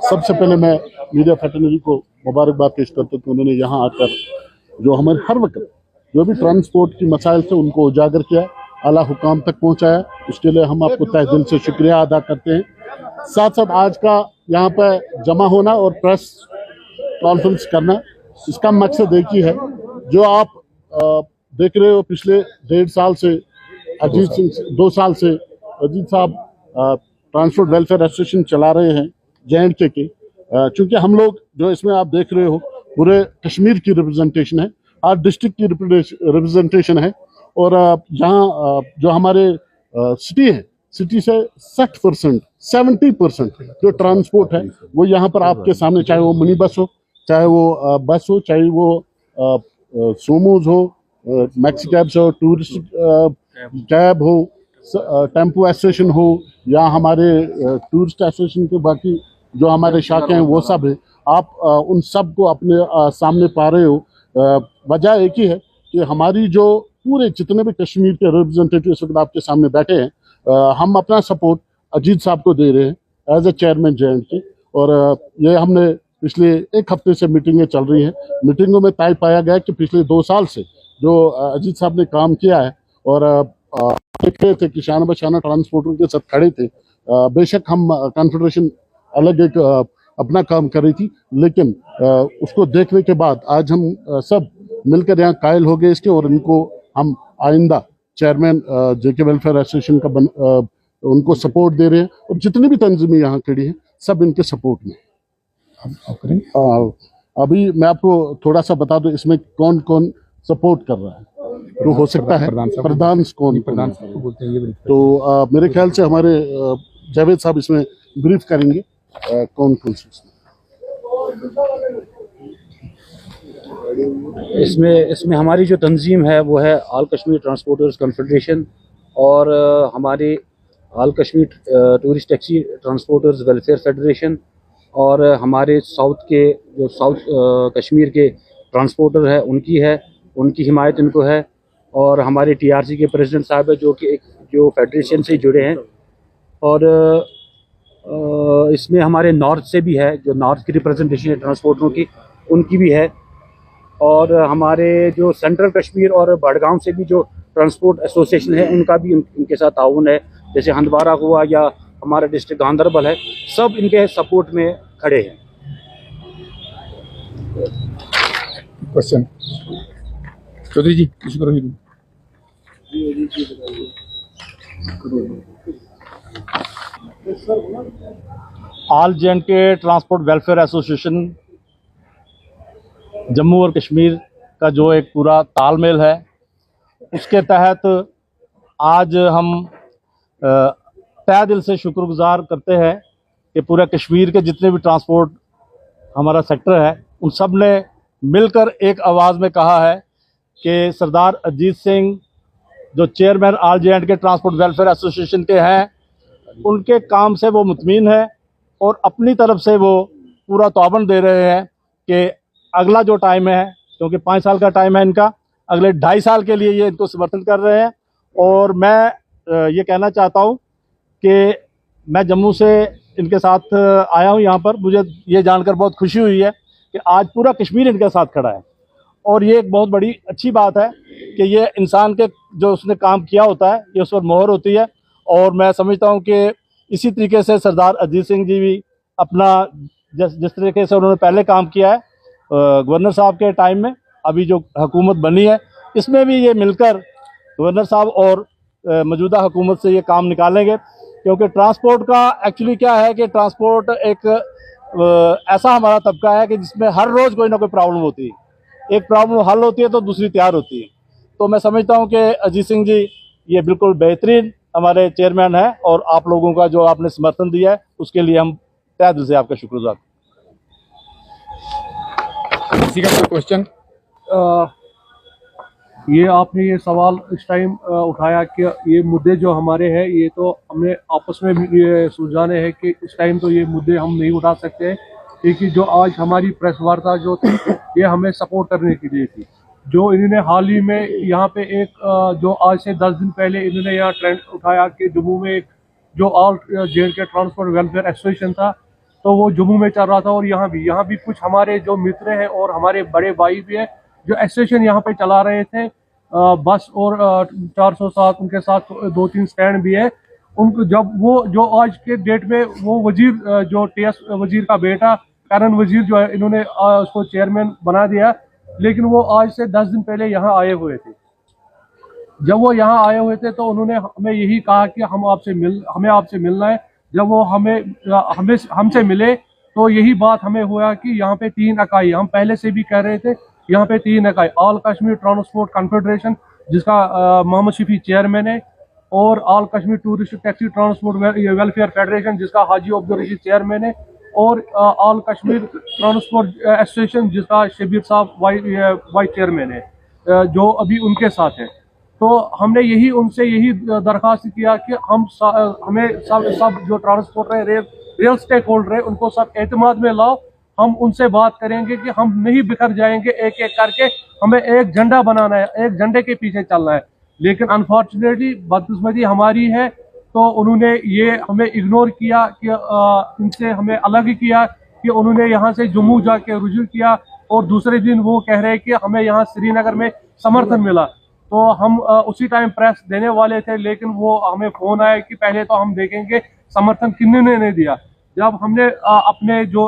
सबसे पहले मैं मीडिया फैटर्नरी को मुबारकबाद पेश करता हूँ कि उन्होंने यहाँ आकर जो हमारे हर वक्त जो भी ट्रांसपोर्ट की मसाइल थे उनको उजागर किया, आला हुकाम तक पहुँचाया। उसके लिए हम आपको तहे दिल से शुक्रिया अदा करते हैं। साथ साथ आज का यहाँ पर जमा होना और प्रेस कॉन्फ्रेंस करना, इसका मकसद एक ही है। जो आप देख रहे हो पिछले 1.5 साल से अजीत सिंह 2 साल से अजीत साहब ट्रांसपोर्ट वेलफेयर एसोसिएशन चला रहे हैं J&K के। चूंकि हम लोग जो इसमें आप देख रहे हो पूरे कश्मीर की रिप्रेजेंटेशन है, हर डिस्ट्रिक्ट की रिप्रेजेंटेशन है। और यहाँ जो हमारे सिटी है, सिटी से 60% 70% जो ट्रांसपोर्ट है वो यहाँ पर आपके सामने, चाहे वो मिनी बस हो, चाहे वो बस हो, चाहे वो सोमोज हो, मैक्सी कैब्स हो, टूरिस्ट कैब हो, टेम्पो एसोसिएशन हो, या हमारे टूरिस्ट एसोसिएशन के बाकी जो हमारे शाखे हैं वो सब है। आप उन सब को अपने सामने पा रहे हो। वजह एक ही है कि हमारी जो पूरे जितने भी कश्मीर के रिप्रेजेंटेटिव इस वक्त आपके सामने बैठे हैं, हम अपना सपोर्ट अजीत साहब को दे रहे हैं एज ए चेयरमैन J&K। और ये हमने पिछले 1 हफ्ते से मीटिंगें चल रही हैं। मीटिंगों में तय पाया गया कि पिछले 2 साल से जो अजीत साहब ने काम किया है और देख रहे थे कि शाना बशाना ट्रांसपोर्टर के साथ खड़े थे। बेशक हम कॉन्फेडरेशन अलग एक अपना काम कर रही थी, लेकिन उसको देखने के बाद आज हम सब मिलकर यहाँ कायल हो गए इसके, और इनको हम आइंदा चेयरमैन JK वेलफेयर एसोसिएशन का उनको सपोर्ट दे रहे हैं। और जितनी भी तंजीमें यहाँ खड़ी हैं सब इनके सपोर्ट में। अभी मैं आपको थोड़ा सा बता दूं इसमें कौन कौन सपोर्ट कर रहा है। तो हो सकता है प्रधान कौन बोलते हैं, तो मेरे ख्याल से हमारे जावेद साहब इसमें ब्रीफ करेंगे कौन कौन से इसमें हमारी जो तंजीम है वो है ऑल कश्मीर ट्रांसपोर्टर्स कॉन्फेडरेशन और हमारी all Kashmir tourist taxi transporters welfare federation, और हमारे साउथ कश्मीर के ट्रांसपोर्टर है उनकी हिमायत इनको है। और हमारे TRC के प्रेसिडेंट साहब है जो फेडरेशन से जुड़े हैं। और इसमें हमारे नॉर्थ से भी है, जो नॉर्थ की रिप्रेजेंटेशन है ट्रांसपोर्टरों की, उनकी भी है। और हमारे जो सेंट्रल कश्मीर और बड़गांव से भी जो ट्रांसपोर्ट एसोसिएशन है उनका भी इनके साथ ताउन है, जैसे हंदवारा हुआ या हमारा डिस्ट्रिक्ट गांधरबल है, सब इनके सपोर्ट में खड़े हैं। क्वेश्चन चौधरी जी, किसी को all J&K transport welfare association Jammu और कश्मीर का जो एक पूरा तालमेल है, उसके तहत आज हम तहे दिल से शुक्रगुजार करते हैं कि पूरे कश्मीर के जितने भी ट्रांसपोर्ट हमारा सेक्टर है उन सब ने मिलकर एक आवाज़ में कहा है कि सरदार अजीत सिंह जो chairman all J&K transport welfare association के हैं, उनके काम से वो मुतमीन है और अपनी तरफ से वो पूरा तौबन दे रहे हैं कि अगला जो टाइम है, क्योंकि 5 साल का टाइम है इनका, अगले 2.5 साल के लिए ये इनको समर्थन कर रहे हैं। और मैं ये कहना चाहता हूँ कि मैं जम्मू से इनके साथ आया हूँ यहाँ पर। मुझे ये जानकर बहुत खुशी हुई है कि आज पूरा कश्मीर इनके साथ खड़ा है। और ये एक बहुत बड़ी अच्छी बात है कि ये इंसान के जो उसने काम किया होता है ये उस पर मोहर होती है। और मैं समझता हूँ कि इसी तरीके से सरदार अजीत सिंह जी भी अपना जिस तरीके से उन्होंने पहले काम किया है गवर्नर साहब के टाइम में, अभी जो हुकूमत बनी है इसमें भी ये मिलकर गवर्नर साहब और मौजूदा हुकूमत से ये काम निकालेंगे। क्योंकि ट्रांसपोर्ट का एक्चुअली क्या है कि ट्रांसपोर्ट एक ऐसा हमारा तबका है कि जिसमें हर रोज़ कोई ना कोई प्रॉब्लम होती है। एक प्रॉब्लम हल होती है तो दूसरी तैयार होती है। तो मैं समझता हूँ कि अजीत सिंह जी ये बिल्कुल बेहतरीन हमारे चेयरमैन है, और आप लोगों का जो आपने समर्थन दिया है उसके लिए हम तहे दिल से आपका शुक्रगुजार। किसी का कोई क्वेश्चन? ये आपने ये सवाल इस टाइम उठाया कि ये मुद्दे जो हमारे हैं ये तो हमने आपस में भी ये सुलझाने हैं कि इस टाइम तो ये मुद्दे हम नहीं उठा सकते, क्योंकि जो आज हमारी प्रेस वार्ता जो थी ये हमें सपोर्ट करने के लिए थी। जो इन्होंने हाल ही में यहाँ पे एक जो आज से 10 दिन पहले इन्होंने यहाँ ट्रेंड उठाया कि जम्मू में एक जो all J&K transport welfare association था, तो वो जम्मू में चल रहा था। और यहाँ भी कुछ हमारे जो मित्र हैं और हमारे बड़े भाई भी हैं जो एसोसिएशन यहाँ पे चला रहे थे, बस और 407 उनके साथ 2-3 स्टैंड भी है। उनको जब वो जो आज के डेट में वो वजीर जो TS वजीर का बेटा करण वजीर जो है, इन्होंने उसको चेयरमैन बना दिया, लेकिन वो आज से 10 दिन पहले यहाँ आए हुए थे। जब वो यहाँ आए हुए थे तो उन्होंने हमें यही कहा कि हमें आपसे मिलना है। जब वो हमसे मिले तो यही बात हमें हुआ कि यहाँ पे 3 इकाई, हम पहले से भी कह रहे थे, यहाँ पे 3 इकाई ऑल कश्मीर ट्रांसपोर्ट कॉन्फेडरेशन जिसका मोहम्मद शफी चेयरमैन है, और all Kashmir tourist taxi transport welfare federation जिसका हाजी अब्दुल रशीद चेयरमैन है, और ऑल कश्मीर ट्रांसपोर्ट एसोसिएशन जिसका शबीर साहब वाइस चेयरमैन है, जो अभी उनके साथ है। तो हमने उनसे यही दरख्वास्त किया कि हमें सब जो ट्रांसपोर्टर है, रियल स्टेक होल्डर है, उनको सब एतमाद में लाओ। हम उनसे बात करेंगे कि हम नहीं बिखर जाएंगे, एक एक करके हमें एक झंडा बनाना है, एक झंडे के पीछे चलना है। लेकिन अनफॉर्चुनेटली बदकिस्मती हमारी है, तो उन्होंने ये हमें इग्नोर किया कि इनसे हमें अलग किया, कि उन्होंने यहाँ से जम्मू जाके रुजू किया, और दूसरे दिन वो कह रहे हैं कि हमें यहाँ श्रीनगर में समर्थन मिला। तो हम उसी टाइम प्रेस देने वाले थे, लेकिन वो हमें फोन आया कि पहले तो हम देखेंगे समर्थन किन्होंने नहीं दिया। जब हमने अपने जो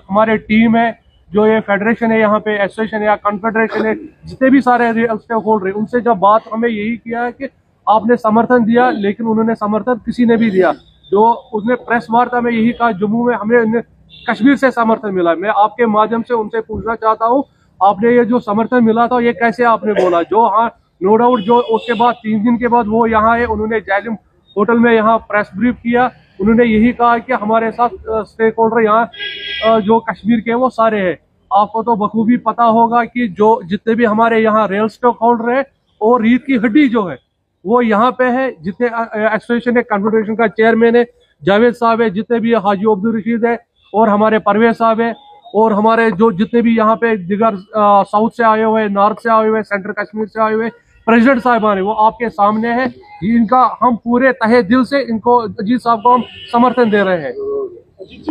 हमारे टीम है, जो ये फेडरेशन है, यहाँ पे एसोसिएशन या कॉन्फेडरेशन है, जितने भी सारे स्टेक होल्डर है, उनसे जब बात हमें यही किया है कि आपने समर्थन दिया, लेकिन उन्होंने समर्थन किसी ने भी दिया। जो उसने प्रेस वार्ता में यही कहा, जम्मू में हमें कश्मीर से समर्थन मिला। मैं आपके माध्यम से उनसे पूछना चाहता हूँ, आपने ये जो समर्थन मिला था ये कैसे आपने बोला? जो हाँ नो डाउट, जो उसके बाद 3 दिन के बाद वो यहाँ आए, उन्होंने जैलिम होटल में यहाँ प्रेस ब्रीफ किया। उन्होंने यही कहा कि हमारे साथ स्टेक होल्डर यहाँ जो कश्मीर के वो सारे हैं। आपको तो बखूबी पता होगा कि जो जितने भी हमारे यहाँ रेल स्टेक होल्डर है और रीत की हड्डी जो है वो यहाँ पे है। जितने एसोसिएशन है, कॉन्फेडरेशन का चेयरमैन है जावेद साहब है, जितने भी हाजी अब्दुल रशीद है, और हमारे परवेज साहब है, और हमारे जो जितने भी यहाँ पे दिगर साउथ से आए हुए, नॉर्थ से आए हुए, सेंट्रल कश्मीर से आए हुए प्रेसिडेंट साहिबान है, वो आपके सामने है। इनका हम पूरे तहे दिल से इनको, अजीत साहब को हम समर्थन दे रहे हैं।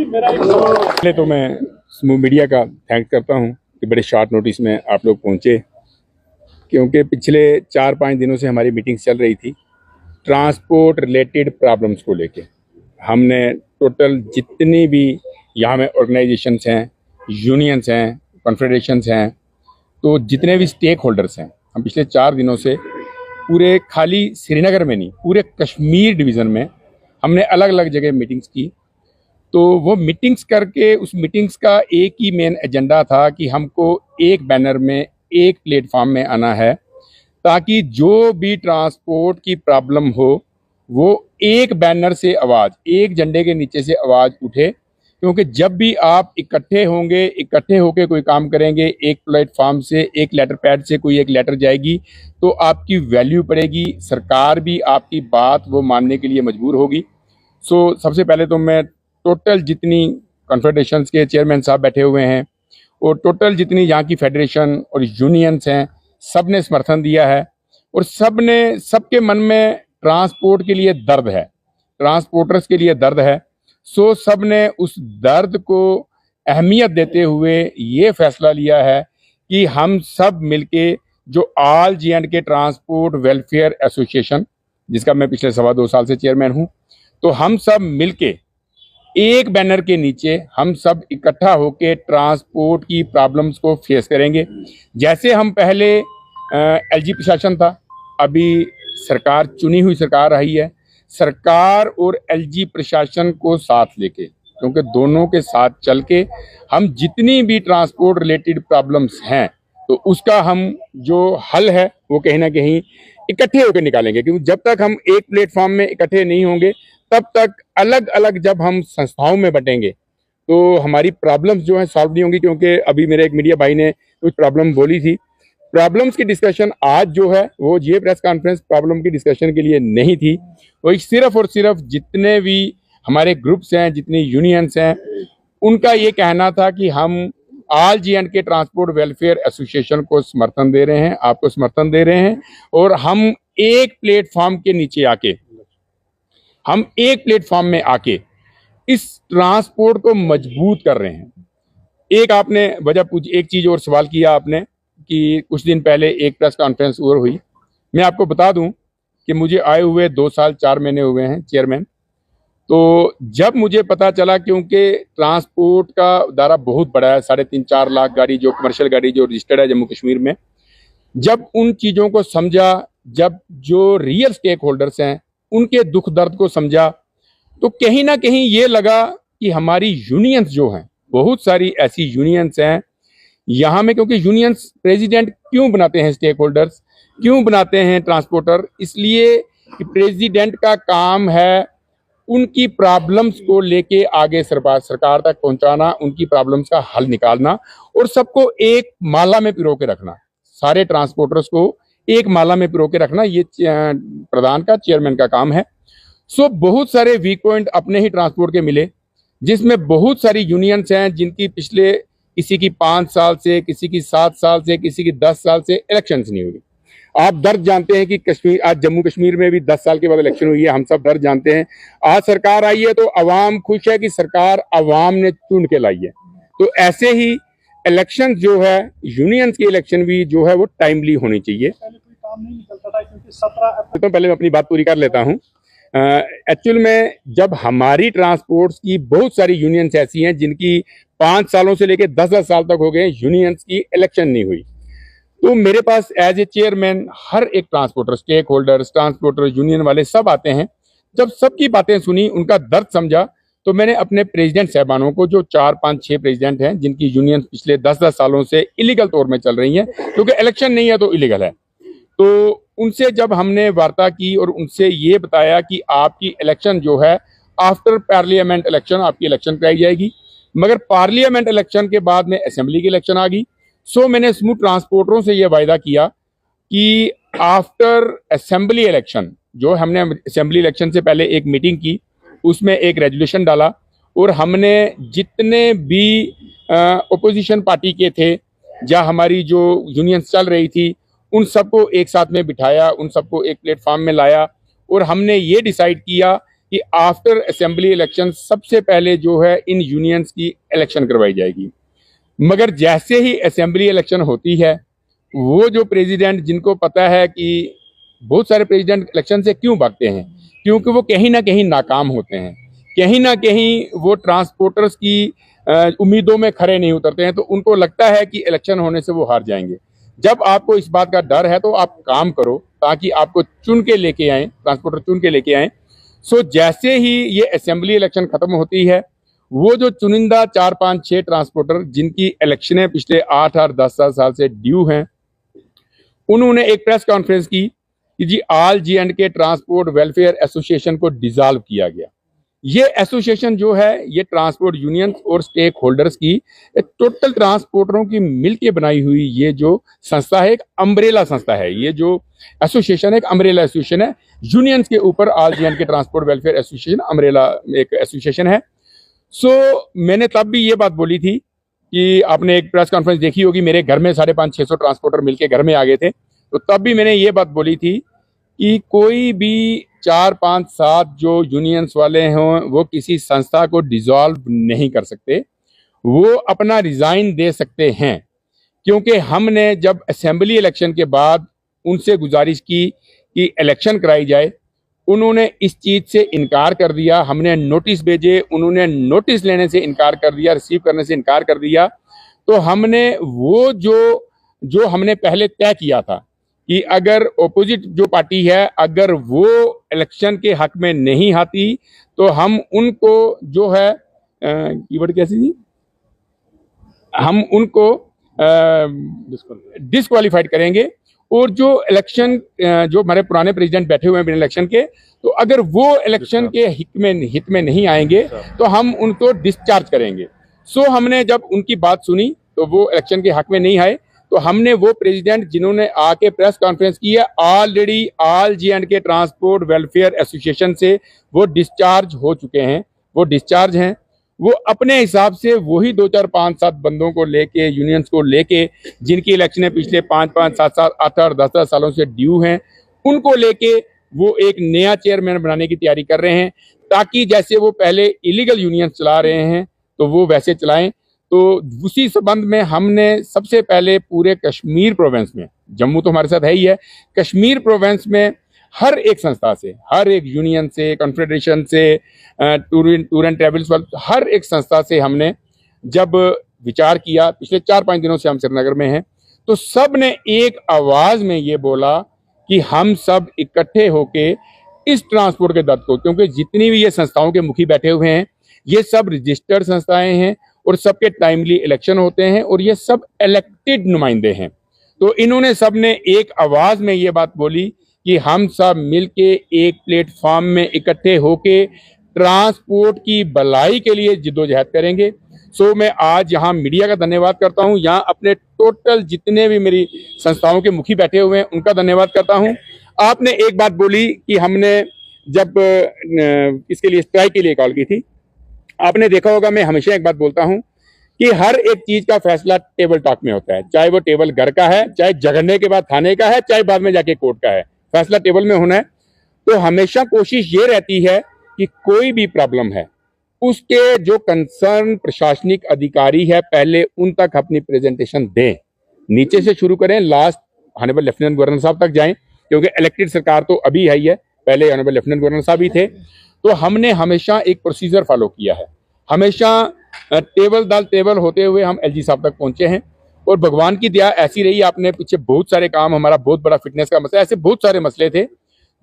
पहले तो मैं समूह मीडिया का थैंक करता हूं कि बड़े शॉर्ट नोटिस में आप लोग पहुंचे, क्योंकि पिछले 4-5 दिनों से हमारी मीटिंग चल रही थी ट्रांसपोर्ट रिलेटेड प्रॉब्लम्स को लेके। हमने टोटल जितनी भी यहाँ में ऑर्गेनाइजेशंस हैं, यूनियंस हैं, कॉन्फेडरेशंस हैं, तो जितने भी स्टेक होल्डर्स हैं, हम पिछले 4 दिनों से पूरे खाली श्रीनगर में नहीं, पूरे कश्मीर डिवीज़न में हमने अलग अलग जगह मीटिंग्स की। तो वो मीटिंग्स करके उस मीटिंग्स का एक ही मेन एजेंडा था कि हमको एक बैनर में, एक प्लेटफॉर्म में आना है, ताकि जो भी ट्रांसपोर्ट की प्रॉब्लम हो वो एक बैनर से आवाज़, एक झंडे के नीचे से आवाज़ उठे। क्योंकि जब भी आप इकट्ठे होंगे, इकट्ठे होकर कोई काम करेंगे, एक प्लेटफॉर्म से, एक लेटर पैड से कोई एक लेटर जाएगी, तो आपकी वैल्यू पड़ेगी, सरकार भी आपकी बात वो मानने के लिए मजबूर होगी। सो सबसे पहले तो मैं टोटल जितनी कॉन्फेडरेशंस के चेयरमैन साहब बैठे हुए हैं और टोटल जितनी यहाँ की फेडरेशन और यूनियंस हैं, सब ने समर्थन दिया है, और सबके मन में ट्रांसपोर्ट के लिए दर्द है, ट्रांसपोर्टर्स के लिए दर्द है। सो सब ने उस दर्द को अहमियत देते हुए ये फैसला लिया है कि हम सब मिलके जो all J&K transport welfare association, जिसका मैं पिछले 2.25 साल से चेयरमैन हूँ, तो हम सब मिलके एक बैनर के नीचे हम सब इकट्ठा होके ट्रांसपोर्ट की प्रॉब्लम्स को फेस करेंगे। जैसे हम पहले LG प्रशासन था, अभी सरकार चुनी हुई सरकार रही है, सरकार और LG प्रशासन को साथ लेके, क्योंकि दोनों के साथ चल के हम जितनी भी ट्रांसपोर्ट रिलेटेड प्रॉब्लम्स हैं, तो उसका हम जो हल है वो कहीं ना कहीं इकट्ठे होकर निकालेंगे। क्योंकि जब तक हम एक प्लेटफॉर्म में इकट्ठे नहीं होंगे, तब तक अलग अलग जब हम संस्थाओं में बटेंगे तो हमारी प्रॉब्लम्स जो है सॉल्व नहीं होंगी। क्योंकि अभी मेरे एक मीडिया भाई ने कुछ प्रॉब्लम बोली थी, प्रॉब्लम्स की डिस्कशन आज जो है वो ये प्रेस कॉन्फ्रेंस प्रॉब्लम की डिस्कशन के लिए नहीं थी। वो सिर्फ और सिर्फ जितने भी हमारे ग्रुप्स हैं, जितनी यूनियंस हैं, उनका ये कहना था कि हम all J&K transport welfare association को समर्थन दे रहे हैं, आपको समर्थन दे रहे हैं, और हम एक प्लेटफॉर्म के नीचे आके हम एक प्लेटफॉर्म में आके इस ट्रांसपोर्ट को मजबूत कर रहे हैं। एक आपने वजह पूछी, एक चीज और सवाल किया आपने कि कुछ दिन पहले एक प्रेस कॉन्फ्रेंस और हुई। मैं आपको बता दूं कि मुझे आए हुए 2 साल 4 महीने हुए हैं चेयरमैन। तो जब मुझे पता चला, क्योंकि ट्रांसपोर्ट का दायरा बहुत बड़ा है, 3.5-4 लाख गाड़ी जो कमर्शियल गाड़ी जो रजिस्टर्ड है जम्मू कश्मीर में, जब उन चीज़ों को समझा, जब जो रियल स्टेक होल्डर्स हैं उनके दुख दर्द को समझा, तो कहीं ना कहीं ये लगा कि हमारी यूनियंस जो हैं, बहुत सारी ऐसी यूनियंस हैं यहाँ में, क्योंकि यूनियंस प्रेसिडेंट क्यों बनाते हैं, स्टेक होल्डर्स क्यों बनाते हैं ट्रांसपोर्टर, इसलिए कि प्रेसिडेंट का काम है उनकी प्रॉब्लम्स को लेके आगे सरकार तक पहुंचाना, उनकी प्रॉब्लम्स का हल निकालना और सबको एक माला में पिरो के रखना, सारे ट्रांसपोर्टर्स को एक माला में पिरो के रखना, ये प्रधान का, चेयरमैन का काम है। सो बहुत सारे वीक पॉइंट अपने ही ट्रांसपोर्ट के मिले, जिसमें बहुत सारी यूनियंस हैं जिनकी पिछले किसी की 5 साल से, किसी की 7 साल से, किसी की 10 साल से इलेक्शंस नहीं हुई। आप दर्द जानते हैं कि कश्मीर, आज जम्मू कश्मीर में भी 10 साल के बाद इलेक्शन हुई है, हम सब दर्द जानते हैं। आज सरकार आई है तो अवाम खुश है कि सरकार अवाम ने चुन के लाई है। तो ऐसे ही इलेक्शन जो है, यूनियंस की इलेक्शन भी जो है वो टाइमली होनी चाहिए। तो पहले मैं अपनी बात पूरी कर लेता हूँ। एक्चुअल में जब हमारी ट्रांसपोर्ट की बहुत सारी यूनियंस ऐसी हैं जिनकी 5 सालों से लेकर 10-10 साल तक हो गए, यूनियंस की इलेक्शन नहीं हुई, तो मेरे पास एज ए चेयरमैन हर एक transporter, stakeholders, transporter union वाले सब आते हैं। जब सबकी बातें सुनी, उनका दर्द समझा, तो मैंने अपने प्रेसिडेंट साहबानों को, जो 4-5-6 प्रेसिडेंट हैं जिनकी यूनियन पिछले 10-10 सालों से इलीगल तौर में चल रही हैं, क्योंकि इलेक्शन नहीं है तो इलीगल है, तो उनसे जब हमने वार्ता की और उनसे ये बताया कि आपकी इलेक्शन जो है आफ्टर पार्लियामेंट इलेक्शन आपकी इलेक्शन कराई जाएगी, मगर पार्लियामेंट इलेक्शन के बाद में असेंबली की इलेक्शन आ गई। सो मैंने स्मूथ ट्रांसपोर्टरों से ये वायदा किया कि आफ्टर असेंबली इलेक्शन, जो हमने असेंबली इलेक्शन से पहले एक मीटिंग की, उसमें एक रेजोल्यूशन डाला और हमने जितने भी ओपोजिशन पार्टी के थे, जहाँ हमारी जो यूनियंस चल रही थी, उन सबको एक साथ में बिठाया, उन सबको एक प्लेटफॉर्म में लाया और हमने ये डिसाइड किया कि आफ्टर असेंबली इलेक्शन सबसे पहले जो है इन यूनियंस की इलेक्शन करवाई जाएगी। मगर जैसे ही असेंबली इलेक्शन होती है, वो जो प्रेसिडेंट, जिनको पता है कि बहुत सारे प्रेसिडेंट इलेक्शन से क्यों भागते हैं, क्योंकि वो कहीं ना कहीं नाकाम होते हैं, कहीं ना कहीं वो ट्रांसपोर्टर्स की उम्मीदों में खरे नहीं उतरते हैं, तो उनको लगता है कि इलेक्शन होने से वो हार जाएंगे। जब आपको इस बात का डर है तो आप काम करो ताकि आपको चुन के लेके आए, ट्रांसपोर्टर चुन के लेके आए। सो जैसे ही ये असेंबली इलेक्शन खत्म होती है, वो जो चुनिंदा 4-5-6 ट्रांसपोर्टर जिनकी इलेक्शनें पिछले 8-10 साल से ड्यू हैं, उन्होंने एक प्रेस कॉन्फ्रेंस की कि जी all J&K transport welfare association को डिसॉल्व किया गया। ये एसोसिएशन जो है, ये ट्रांसपोर्ट यूनियंस और स्टेक होल्डर्स की, टोटल ट्रांसपोर्टरों की मिलके बनाई हुई ये जो संस्था है, एक अम्ब्रेला संस्था है। ये जो एसोसिएशन है, एक अम्ब्रेला एसोसिएशन है। यूनियंस के ऊपर all J&K transport welfare association umbrella एक एसोसिएशन है। सो मैंने तब भी ये बात बोली थी कि आपने एक प्रेस कॉन्फ्रेंस देखी होगी, मेरे घर में 550-600 ट्रांसपोर्टर मिलके घर में आ गए थे, तो तब भी मैंने ये बात बोली थी कि कोई भी 4-5-7 जो यूनियंस वाले हों, वो किसी संस्था को डिसॉल्व नहीं कर सकते, वो अपना रिजाइन दे सकते हैं। क्योंकि हमने जब असेंबली इलेक्शन के बाद उनसे गुजारिश की कि इलेक्शन कराई जाए, उन्होंने इस चीज़ से इनकार कर दिया। हमने नोटिस भेजे, उन्होंने नोटिस लेने से इनकार कर दिया, रिसीव करने से इनकार कर दिया। तो हमने वो जो हमने पहले तय किया था कि अगर ओपोजिट जो पार्टी है, अगर वो इलेक्शन के हक में नहीं आती, तो हम उनको जो है कीवर्ड कैसी जी, हम उनको डिस्क्वालीफाइड करेंगे। और जो इलेक्शन, जो हमारे पुराने प्रेसिडेंट बैठे हुए हैं बिना इलेक्शन के, तो अगर वो इलेक्शन के हित में नहीं आएंगे तो हम उनको डिस्चार्ज करेंगे। सो हमने जब उनकी बात सुनी तो वो इलेक्शन के हक में नहीं आए, तो हमने वो प्रेसिडेंट जिन्होंने आके प्रेस कॉन्फ्रेंस की है, already all J&K transport welfare association से वो डिस्चार्ज हो चुके हैं, वो डिस्चार्ज हैं। वो अपने हिसाब से वही 2-4-5-7 बंदों को लेके, यूनियंस को लेके, जिनकी इलेक्शनें पिछले 5-5, 7-7, 8-8, 10-10 सालों से ड्यू हैं, उनको लेके वो एक नया चेयरमैन बनाने की तैयारी कर रहे हैं, ताकि जैसे वो पहले इलीगल यूनियन चला रहे हैं तो वो वैसे चलाएं। तो उसी संबंध में हमने सबसे पहले पूरे कश्मीर प्रोविंस में, जम्मू तो हमारे साथ है ही है, कश्मीर प्रोविंस में हर एक संस्था से, हर एक यूनियन से, कॉन्फेडरेशन से, टूर एंड ट्रेवल्स वाले, हर एक संस्था से हमने जब विचार किया, पिछले 4-5 दिनों से हम श्रीनगर में हैं, तो सब ने एक आवाज में ये बोला कि हम सब इकट्ठे होके इस ट्रांसपोर्ट के दर्द को, क्योंकि जितनी भी ये संस्थाओं के मुखी बैठे हुए हैं ये सब रजिस्टर्ड संस्थाएं हैं और सबके टाइमली इलेक्शन होते हैं और ये सब इलेक्टेड नुमाइंदे हैं। तो इन्होंने सब ने एक आवाज में ये बात बोली कि हम सब मिलके एक प्लेटफॉर्म में इकट्ठे होके ट्रांसपोर्ट की भलाई के लिए जिद्दोजहद करेंगे। सो मैं आज यहाँ मीडिया का धन्यवाद करता हूँ, यहाँ अपने टोटल जितने भी मेरी संस्थाओं के मुखी बैठे हुए हैं उनका धन्यवाद करता हूँ। आपने एक बात बोली कि हमने जब इसके लिए स्ट्राइक के लिए कॉल की थी, आपने देखा होगा मैं हमेशा एक बात बोलता हूं कि हर एक चीज का फैसला टेबल टॉक में होता है, चाहे वो टेबल घर का है, चाहे झगड़ने के बाद थाने का है, चाहे बाद में जाके कोर्ट का है, फैसला टेबल में होना है। तो हमेशा कोशिश ये रहती है कि कोई भी प्रॉब्लम है उसके जो कंसर्न प्रशासनिक अधिकारी है पहले उन तक अपनी प्रेजेंटेशन दें, नीचे से शुरू करें, लास्ट ऑनरेबल लेफ्टिनेंट गवर्नर साहब तक जाएं, क्योंकि इलेक्टेड सरकार तो अभी है ही है, पहले ऑनरेबल लेफ्टिनेंट गवर्नर साहब ही थे। तो हमने हमेशा एक प्रोसीजर फॉलो किया है, हमेशा टेबल होते हुए हम एलजी साहब तक पहुंचे हैं और भगवान की दया ऐसी रही। आपने पीछे बहुत सारे काम, हमारा बहुत बड़ा फिटनेस का मसला, ऐसे बहुत सारे मसले थे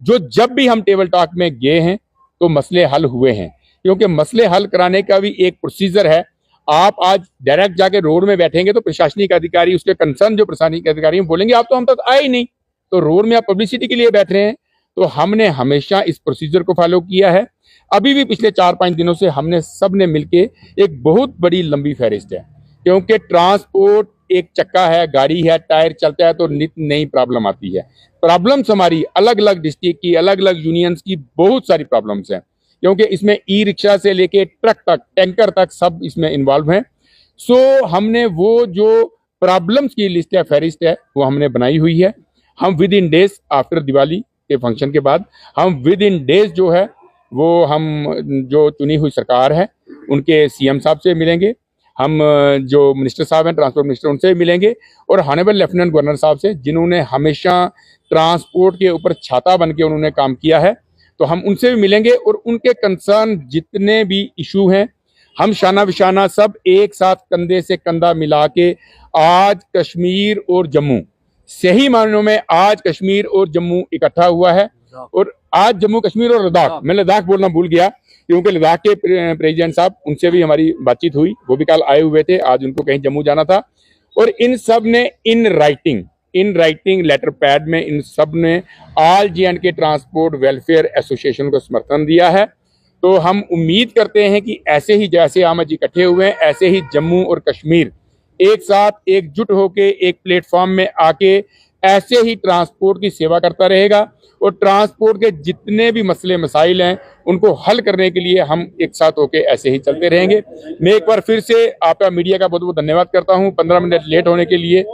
जो जब भी हम टेबल टॉक में गए हैं तो मसले हल हुए हैं, क्योंकि मसले हल कराने का भी एक प्रोसीजर है। आप आज डायरेक्ट जाके रोड में बैठेंगे तो प्रशासनिक अधिकारी, उसके कंसर्न जो प्रशासनिक अधिकारी बोलेंगे आप तो हम तक आए ही नहीं, तो रोड में आप पब्लिसिटी के लिए बैठ रहे हैं। तो हमने हमेशा इस प्रोसीजर को फॉलो किया है। अभी भी पिछले 4-5 दिनों से हमने सब ने मिलके एक बहुत बड़ी लंबी फहरिस्त है, क्योंकि ट्रांसपोर्ट एक चक्का है, गाड़ी है, टायर चलता है तो नित नई प्रॉब्लम आती है। प्रॉब्लम्स हमारी अलग अलग डिस्ट्रिक्ट की, अलग अलग यूनियंस की बहुत सारी प्रॉब्लम्स हैं, क्योंकि इसमें ई रिक्शा से लेके ट्रक तक, टैंकर तक सब इसमें इन्वॉल्व हैं। सो हमने वो जो प्रॉब्लम्स की लिस्ट है, फहरिस्त है, वो हमने बनाई हुई है। हम with in days after Diwali के फंक्शन के बाद हम विद इन डेज जो है वो हम जो चुनी हुई सरकार है उनके सीएम साहब से मिलेंगे, हम जो मिनिस्टर साहब हैं, ट्रांसपोर्ट मिनिस्टर, उनसे मिलेंगे और ऑनरेबल लेफ्टिनेंट गवर्नर साहब से, जिन्होंने हमेशा ट्रांसपोर्ट के ऊपर छाता बन के उन्होंने काम किया है, तो हम उनसे भी मिलेंगे और उनके कंसर्न जितने भी इशू हैं हम शाना बिशाना सब एक साथ कंधे से कंधा मिला के आज कश्मीर और जम्मू, सही मायनों में आज कश्मीर और जम्मू इकट्ठा हुआ है। और आज जम्मू कश्मीर और लद्दाख, मैं लद्दाख बोलना भूल गया, क्योंकि लद्दाख के प्रेसिडेंट साहब, उनसे भी हमारी बातचीत हुई, वो भी कल आए हुए थे, आज उनको कहीं जम्मू जाना था। और इन सब ने इन राइटिंग लेटर पैड में इन सब ने all J&K transport welfare association को समर्थन दिया है। तो हम उम्मीद करते हैं कि ऐसे ही जैसे हम आज इकट्ठे हुए हैं, ऐसे ही जम्मू और कश्मीर एक साथ एकजुट होके एक प्लेटफॉर्म में आके ऐसे ही ट्रांसपोर्ट की सेवा करता रहेगा और ट्रांसपोर्ट के जितने भी मसले मसाइल हैं उनको हल करने के लिए हम एक साथ होके ऐसे ही चलते रहेंगे। मैं एक बार फिर से आपका मीडिया का बहुत बहुत धन्यवाद करता हूं 15 मिनट लेट होने के लिए।